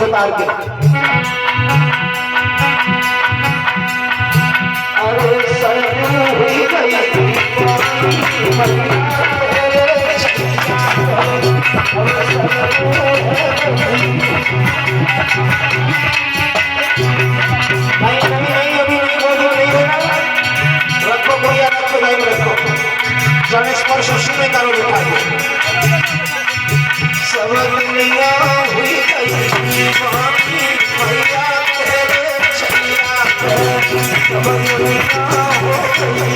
उतार के अरे हुई गई नहीं अभी नहीं बोलो नहीं होगा रखो भैया रखो लाइन रखो गणेश पर सुशी में करो लिखा दो सब दुनिया हुई गई बाकी भैया तेरे छैया सब दुनिया हो गई